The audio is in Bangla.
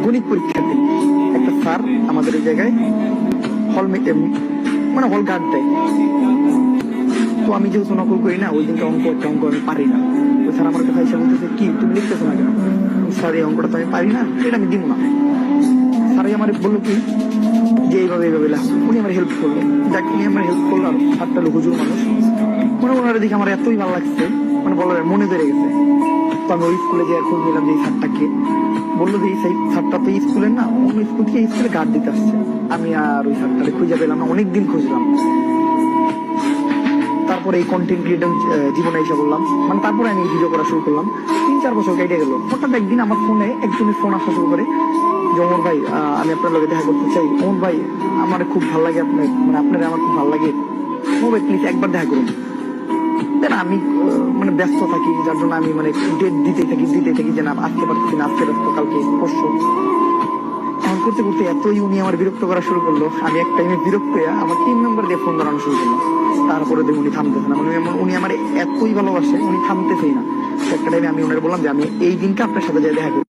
গণিত পরীক্ষার দিন একটা স্যার আমাদের এই জায়গায় হল মানে হল গার্ড দেয়। তো আমি যেহেতু নকল করি না, ওই দিনকে একটা অঙ্ক আমি পারি না। ওই স্যার আমার কাছে এসে বলতেছে, কি তুমি লিখতেছো না কেন? স্যার এই অঙ্কটা তো আমি পারি না, এটা আমি দিব না। স্যারই আমার বললো কি যে এইভাবে উনি আমার হেল্প করলো। যাক, উনি আমার হেল্প করলো। আর স্যারটা লোক হুজুর মানুষ, মনে ওনারা দেখে আমার এতই ভালো লাগছে, মানে বলার মনে ধরে গেছে। তো আমি ওই স্কুলে যে খোঁজ নিলাম যে এই স্যারটাকে, বললো যে এই স্যারটা তো স্কুলের না, অন্য স্কুল থেকে স্কুলে গার্ড দিতে আসছে। আমি আর ওই স্যারটাকে খুঁজে পেলাম না, অনেকদিন খুঁজলাম। তারপরে এই কন্টেন্ট ক্রিয়েটর জীবনে এসে বললাম, মানে তারপরে আমি ভিডিও করা শুরু করলাম। 3-4 বছর কেটে গেল। হঠাৎ একদিন আমার ফোনে একজনের ফোন আসা শুরু করে যে, ওমর ভাই, আমি আপনার লগে দেখা করতে চাই। ওমর ভাই, আমার খুব ভালো লাগে আপনার, মানে আপনার আমার খুব ভালো লাগে। ওমর ভাই প্লিজ একবার দেখা করুন। দেন আমি মানে ব্যস্ত থাকি, যার জন্য আমি মানে ডেট দিতেই থাকি যে না আজকে পারছি না, আজকে ব্যস্ত, কালকে পরশু। এমন করতে করতে এতই উনি আমার বিরক্ত করা শুরু করলো, আমি এক টাইমে বিরক্ত হয়ে আমার 3 নম্বর দিয়ে ফোন ধরানো শুরু করলাম। তারপরে দেখুন উনি থামতেছে না, মানে উনি আমার এতই ভালোবাসে, উনি থামতেছেই না। একটা টাইমে আমি ওনার বললাম যে আমি এই দিনকে আপনার সাথে যাই দেখা করি।